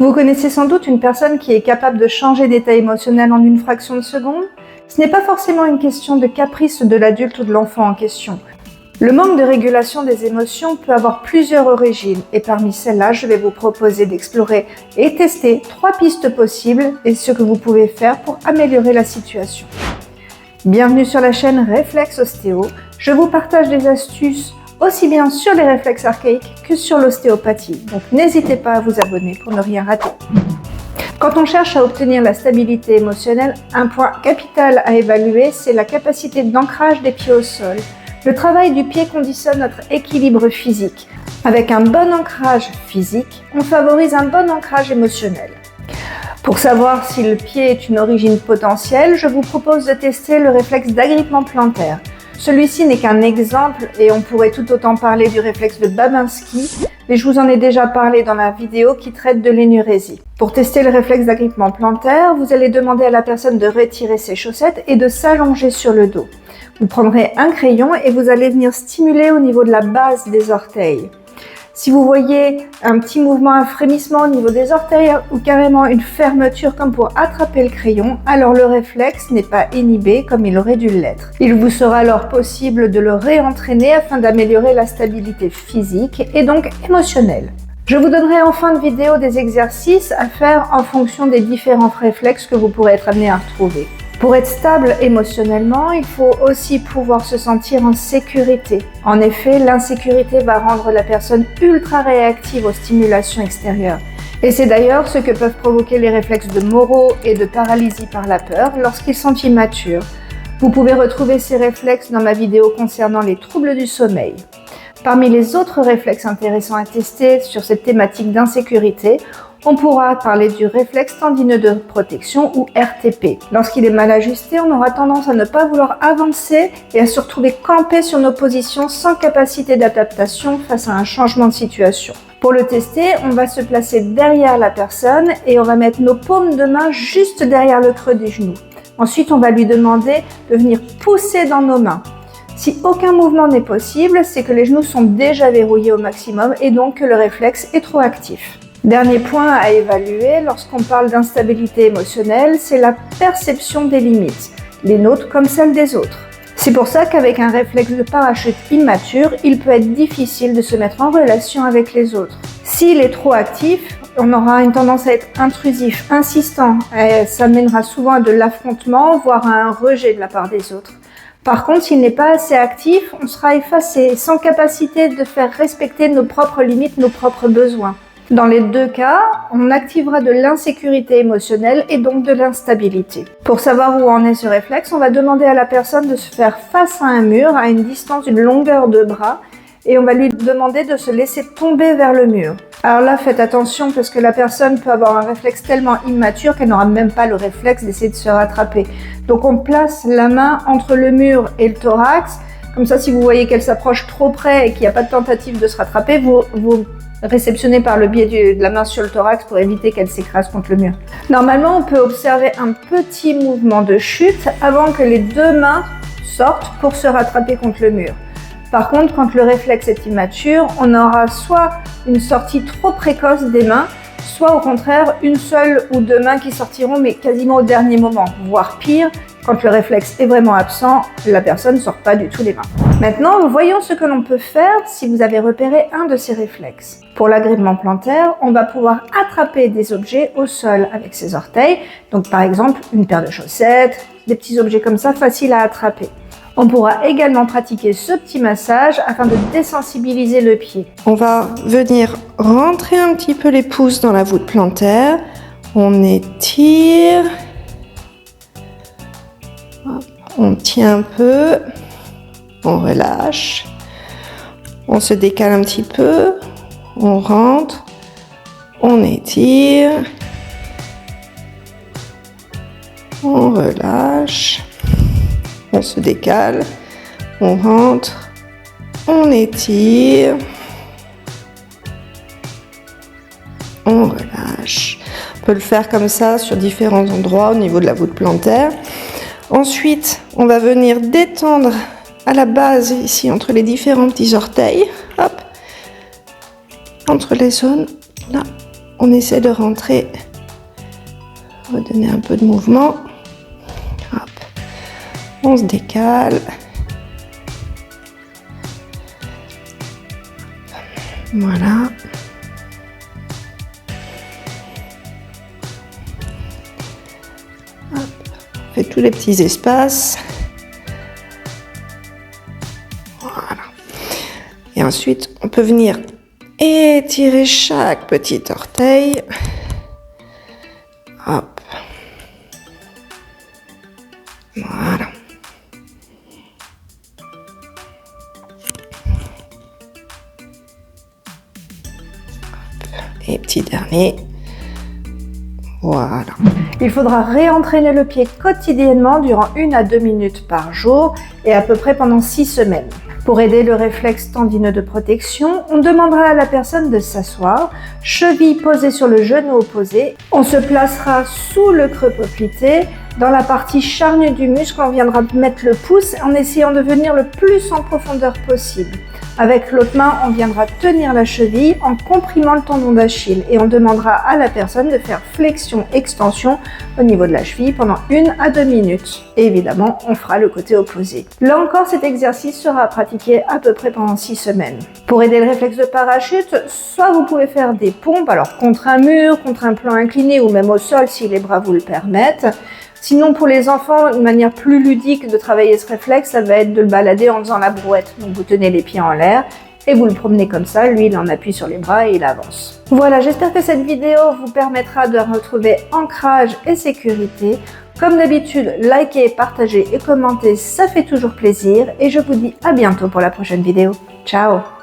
Vous connaissez sans doute une personne qui est capable de changer d'état émotionnel en une fraction de seconde? Ce n'est pas forcément une question de caprice de l'adulte ou de l'enfant en question. Le manque de régulation des émotions peut avoir plusieurs origines et parmi celles-là, je vais vous proposer d'explorer et tester 3 pistes possibles et ce que vous pouvez faire pour améliorer la situation. Bienvenue sur la chaîne Réflexe Ostéo. Je vous partage des astuces aussi bien sur les réflexes archaïques que sur l'ostéopathie. Donc n'hésitez pas à vous abonner pour ne rien rater. Quand on cherche à obtenir la stabilité émotionnelle, un point capital à évaluer, c'est la capacité d'ancrage des pieds au sol. Le travail du pied conditionne notre équilibre physique. Avec un bon ancrage physique, on favorise un bon ancrage émotionnel. Pour savoir si le pied est une origine potentielle, je vous propose de tester le réflexe d'agrippement plantaire. Celui-ci n'est qu'un exemple et on pourrait tout autant parler du réflexe de Babinski, mais je vous en ai déjà parlé dans la vidéo qui traite de l'énurésie. Pour tester le réflexe d'agrippement plantaire, vous allez demander à la personne de retirer ses chaussettes et de s'allonger sur le dos. Vous prendrez un crayon et vous allez venir stimuler au niveau de la base des orteils. Si vous voyez un petit mouvement, un frémissement au niveau des orteils ou carrément une fermeture comme pour attraper le crayon, alors le réflexe n'est pas inhibé comme il aurait dû l'être. Il vous sera alors possible de le réentraîner afin d'améliorer la stabilité physique et donc émotionnelle. Je vous donnerai en fin de vidéo des exercices à faire en fonction des différents réflexes que vous pourrez être amené à retrouver. Pour être stable émotionnellement, il faut aussi pouvoir se sentir en sécurité. En effet, l'insécurité va rendre la personne ultra réactive aux stimulations extérieures. Et c'est d'ailleurs ce que peuvent provoquer les réflexes de Moro et de paralysie par la peur lorsqu'ils sont immatures. Vous pouvez retrouver ces réflexes dans ma vidéo concernant les troubles du sommeil. Parmi les autres réflexes intéressants à tester sur cette thématique d'insécurité, on pourra parler du réflexe tendineux de protection ou RTP. Lorsqu'il est mal ajusté, on aura tendance à ne pas vouloir avancer et à se retrouver campé sur nos positions sans capacité d'adaptation face à un changement de situation. Pour le tester, on va se placer derrière la personne et on va mettre nos paumes de main juste derrière le creux des genoux. Ensuite, on va lui demander de venir pousser dans nos mains. Si aucun mouvement n'est possible, c'est que les genoux sont déjà verrouillés au maximum et donc que le réflexe est trop actif. Dernier point à évaluer lorsqu'on parle d'instabilité émotionnelle, c'est la perception des limites, les nôtres comme celles des autres. C'est pour ça qu'avec un réflexe de parachute immature, il peut être difficile de se mettre en relation avec les autres. S'il est trop actif, on aura une tendance à être intrusif, insistant, et ça mènera souvent à de l'affrontement, voire à un rejet de la part des autres. Par contre, s'il n'est pas assez actif, on sera effacé, sans capacité de faire respecter nos propres limites, nos propres besoins. Dans les deux cas, on activera de l'insécurité émotionnelle et donc de l'instabilité. Pour savoir où en est ce réflexe, on va demander à la personne de se faire face à un mur, à une distance d'une longueur de bras, et on va lui demander de se laisser tomber vers le mur. Alors là, faites attention parce que la personne peut avoir un réflexe tellement immature qu'elle n'aura même pas le réflexe d'essayer de se rattraper. Donc on place la main entre le mur et le thorax. Comme ça, si vous voyez qu'elle s'approche trop près et qu'il n'y a pas de tentative de se rattraper, vous réceptionnez par le biais de la main sur le thorax pour éviter qu'elle s'écrase contre le mur. Normalement, on peut observer un petit mouvement de chute avant que les deux mains sortent pour se rattraper contre le mur. Par contre, quand le réflexe est immature, on aura soit une sortie trop précoce des mains, soit au contraire une seule ou deux mains qui sortiront mais quasiment au dernier moment, voire pire, quand le réflexe est vraiment absent, la personne ne sort pas du tout les mains. Maintenant, voyons ce que l'on peut faire si vous avez repéré un de ces réflexes. Pour l'agrippement plantaire, on va pouvoir attraper des objets au sol avec ses orteils, donc par exemple une paire de chaussettes, des petits objets comme ça faciles à attraper. On pourra également pratiquer ce petit massage afin de désensibiliser le pied. On va venir rentrer un petit peu les pouces dans la voûte plantaire. On étire. On tient un peu. On relâche. On se décale un petit peu. On rentre. On étire. On relâche. On se décale, on rentre, on étire, on relâche. On peut le faire comme ça sur différents endroits au niveau de la voûte plantaire. Ensuite, on va venir détendre à la base ici entre les différents petits orteils. Hop, entre les zones, là, on essaie de rentrer, redonner un peu de mouvement. Hop. On se décale. Voilà. Hop. On fait tous les petits espaces. Voilà. Et ensuite, on peut venir étirer chaque petit orteil. Hop. Voilà. Et petit dernier. Voilà. Il faudra réentraîner le pied quotidiennement durant 1 à 2 minutes par jour et à peu près pendant 6 semaines. Pour aider le réflexe tendineux de protection, on demandera à la personne de s'asseoir, cheville posée sur le genou opposé. On se placera sous le creux poplité. Dans la partie charnue du muscle, on viendra mettre le pouce en essayant de venir le plus en profondeur possible. Avec l'autre main, on viendra tenir la cheville en comprimant le tendon d'Achille et on demandera à la personne de faire flexion-extension au niveau de la cheville pendant 1 à 2 minutes. Et évidemment, on fera le côté opposé. Là encore, cet exercice sera pratiqué à peu près pendant 6 semaines. Pour aider le réflexe de parachute, soit vous pouvez faire des pompes, alors contre un mur, contre un plan incliné ou même au sol si les bras vous le permettent. Sinon, pour les enfants, une manière plus ludique de travailler ce réflexe, ça va être de le balader en faisant la brouette. Donc vous tenez les pieds en l'air et vous le promenez comme ça, lui il en appuie sur les bras et il avance. Voilà, j'espère que cette vidéo vous permettra de retrouver ancrage et sécurité. Comme d'habitude, likez, partagez et commentez, ça fait toujours plaisir et je vous dis à bientôt pour la prochaine vidéo. Ciao!